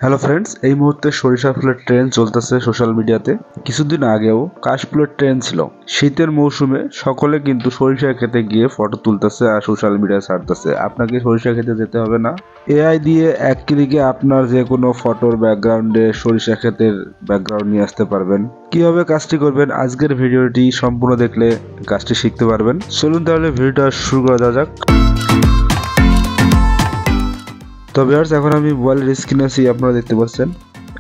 Hello friends, এই মুহূর্তে সরিষা ফুলের ট্রেন্ড চলতেছে সোশ্যাল মিডিয়াতে। কিছুদিন আগেও কাশফুলের ট্রেন্ড ছিল। শীতের মৌসুমে সকলে কিন্তু সরিষা খেতে গিয়ে ফটো তুলতেছে আর সোশ্যাল মিডিয়ায় ছাড়তেছে। আপনাকে সরিষা খেতে যেতে হবে না। এআই দিয়ে এক ক্লিকে আপনার যে কোনো ফটোর ব্যাকগ্রাউন্ডে সরিষা ক্ষেতের ব্যাকগ্রাউন্ড নিয়ে আসতে পারবেন। কিভাবে কাজটি করবেন আজকের ভিডিওটি সম্পূর্ণ দেখলে কাজটি শিখতে পারবেন। চলুন তাহলে ভিডিওটা শুরু করা যাক। তো ভিউয়ার্স, এখন আমি মোবাইলের স্ক্রিনে আছি, আপনারা দেখতে পাচ্ছেন।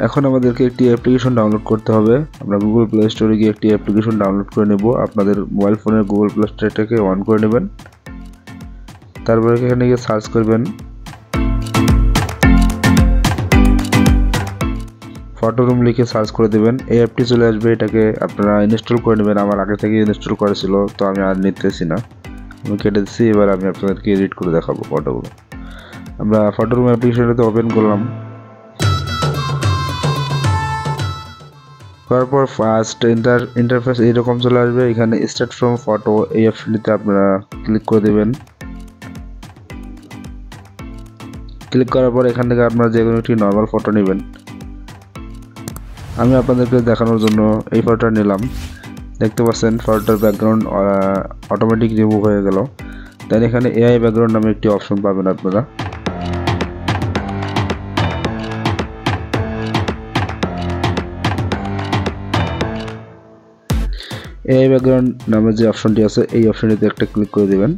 এখন আমাদেরকে একটি অ্যাপ্লিকেশন ডাউনলোড করতে হবে। আমরা গুগল প্লে স্টোরে গিয়ে একটি অ্যাপ্লিকেশন ডাউনলোড করে নেব। আপনাদের মোবাইল ফোনের গুগল প্লে স্টোরটাকে অন করে নেবেন। তারপরে এখানে গিয়ে সার্চ করবেন ফটো রুম, লিখে সার্চ করে দেবেন। এই অ্যাপটি চলে আসবে, এটাকে আপনারা ইনস্টল করে নেবেন। আমার আগে থেকে ইনস্টল করা ছিল, তো আমি আর নিতেছি না, আমি কেটে দিচ্ছি। এবার আমি আপনাদেরকে এডিট করে দেখাবো ফটোগুলো। আমরা ফটো রুম অ্যাপ্লিকেশনটাতে ওপেন করলাম। করার পর ফার্স্ট ইন্টারফেস এইরকম চলে আসবে। এখানে স্টার্ট ফ্রম ফটো এই অপশনটিতে আপনারা ক্লিক করে দেবেন। ক্লিক করার পর এখান থেকে আপনারা যে কোনো একটি নর্মাল ফটো নেবেন। আমি আপনাদেরকে দেখানোর জন্য এই ফটোটা নিলাম। দেখতে পাচ্ছেন ফটোটার ব্যাকগ্রাউন্ড অটোমেটিক রিমুভ হয়ে গেল। দেন এখানে এআই ব্যাকগ্রাউন্ড নামে একটি অপশন পাবেন আপনারা। এআই ব্যাকগ্রাউন্ড নামে যে অপশনটি আছে এই অপশনটিতে একটা ক্লিক করে দেবেন।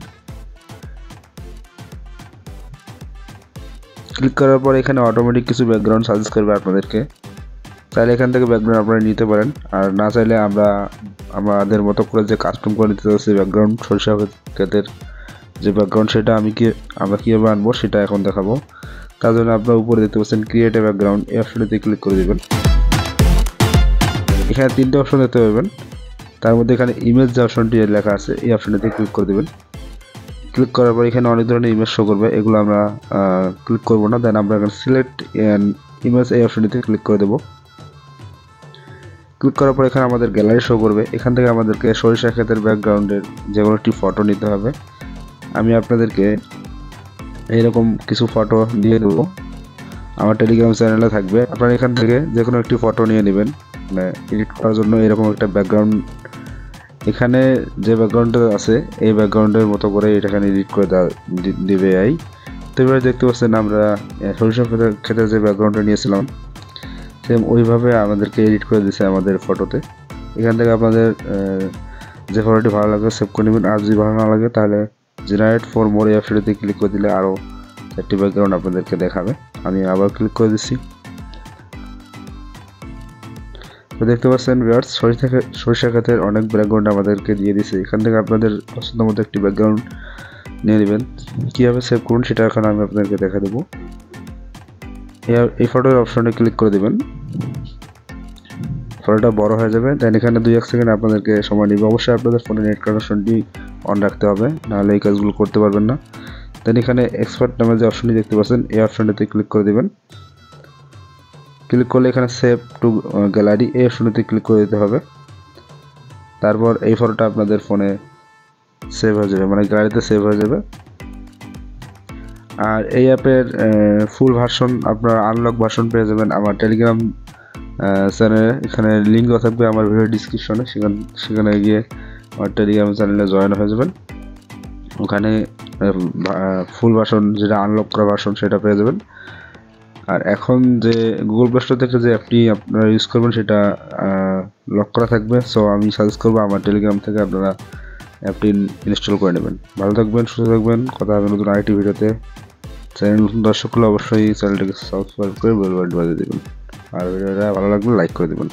ক্লিক করার পর এখানে অটোমেটিক কিছু ব্যাকগ্রাউন্ড সাজেস্ট করবে আপনাদেরকে। চাইলে এখান থেকে ব্যাকগ্রাউন্ড আপনারা নিতে পারেন, আর না চাইলে আমরা আমাদের মতো করে যে কাস্টম করে নিতে চাচ্ছি ব্যাকগ্রাউন্ড সরিষা ক্ষেতের যে ব্যাকগ্রাউন্ড, সেটা আমরা কীভাবে আনবো সেটা এখন দেখাবো। তার জন্য আপনার উপরে দেখতে পাচ্ছেন ক্রিয়েট এ ব্যাকগ্রাউন্ড, এই অপশনটিতে ক্লিক করে দেবেন। এখানে তিনটে অপশন দেখতে পাবেন। তার মধ্যে এখানে ইমেজ যে অপশনটি লেখা আছে এই অপশনটিতে ক্লিক করে দেবেন। ক্লিক করার পর এখানে অনেক ধরনের ইমেজ শো করবে, এগুলো আমরা ক্লিক করব না। দেন আমরা এখানে সিলেক্ট ইমেজ এই অপশনটিতে ক্লিক করে দেবো। ক্লিক করার পর এখানে আমাদের গ্যালারি শো করবে। এখান থেকে আমাদেরকে সরিষা ক্ষেতের ব্যাকগ্রাউন্ডের যে কোনো একটি ফটো নিতে হবে। আমি আপনাদেরকে এইরকম কিছু ফটো দিয়ে দেবো, আমার টেলিগ্রাম চ্যানেলে থাকবে। আপনারা এখান থেকে যে কোনো একটি ফটো নিয়ে নেবেন। মানে এডিট করার জন্য এরকম একটা ব্যাকগ্রাউন্ড, এখানে যে ব্যাকগ্রাউন্ডটা আছে এই ব্যাকগ্রাউন্ডের মতো করে এখানে এডিট করে দিবে আই। তো এবার দেখতে পাচ্ছেন আমরা সরিষা ক্ষেতের যে ব্যাকগ্রাউন্ডটা নিয়েছিলাম সেম ওইভাবে আমাদেরকে এডিট করে দিয়েছে আমাদের ফটোতে। এখান থেকে আপনাদের যে ফটোটি ভালো লাগে সেভ করে নেবেন, আর যদি ভালো না লাগে তাহলে জেনারেট ফর মোর এই অপশনটিতে ক্লিক করে দিলে আরও চারটি ব্যাকগ্রাউন্ড আপনাদেরকে দেখাবে। আমি আবার ক্লিক করে দিচ্ছি। তো দেখতে পাচ্ছেন ভিউয়ার্স, সরিষা ক্ষেতের অনেক ব্যাকগ্রাউন্ড আমাদেরকে দিয়ে দিয়েছে। এখান থেকে আপনাদের পছন্দ মতো একটি ব্যাকগ্রাউন্ড নিয়ে নেবেন। কীভাবে সেভ করুন সেটা এখন আমি আপনাদেরকে দেখা দেবো। এই ফটোর অপশনে ক্লিক করে দেবেন, ফটোটা বড় হয়ে যাবে। দেন এখানে 2-1 সেকেন্ড আপনাদেরকে সময় নেবে। অবশ্যই আপনাদের ফোনে নেট কানেকশনটি অন রাখতে হবে, নাহলে এই কাজগুলো করতে পারবেন না। দেন এখানে এক্সপার্ট নামে যে অপশনটি দেখতে পাচ্ছেন এই অপশনটিতে ক্লিক করে দেবেন। ক্লিক করলে এখানে সেভ টু গ্যালারি এই অপশনটিতে ক্লিক করে দিতে হবে। তারপর এই ফটোটা আপনাদের ফোনে সেভ হয়ে যাবে, মানে গ্যালারিতে সেভ হয়ে যাবে। আর এই অ্যাপের ফুল ভার্সন আপনারা আনলক ভার্সন পেয়ে যাবেন আমার টেলিগ্রাম চ্যানেলে। এখানে লিঙ্ক দেওয়া থাকবে আমার ভিডিও ডিসক্রিপশনে, সেখানে গিয়ে আমার টেলিগ্রাম চ্যানেলে জয়েন হয়ে যাবেন। ওখানে ফুল ভার্সন, যেটা আনলক করা ভার্সন, সেটা পেয়ে যাবেন। আর এখন যে গুগল প্লে স্টোর থেকে যে অ্যাপটি আপনারা ইউজ করবেন সেটা লক করা থাকবে। সো আমি সাজেস্ট করবো আমার টেলিগ্রাম থেকে আপনারা অ্যাপটি ইনস্টল করে নেবেন। ভালো থাকবেন, সুস্থ থাকবেন। কথা হবে নতুন আরেকটি ভিডিওতে। চ্যানেল নতুন দর্শক হলে অবশ্যই চ্যানেলটিকে সাবস্ক্রাইব করে বেল বাটন বাজিয়ে দেবেন। আর ভিডিওটা ভালো লাগলে লাইক করে দেবেন।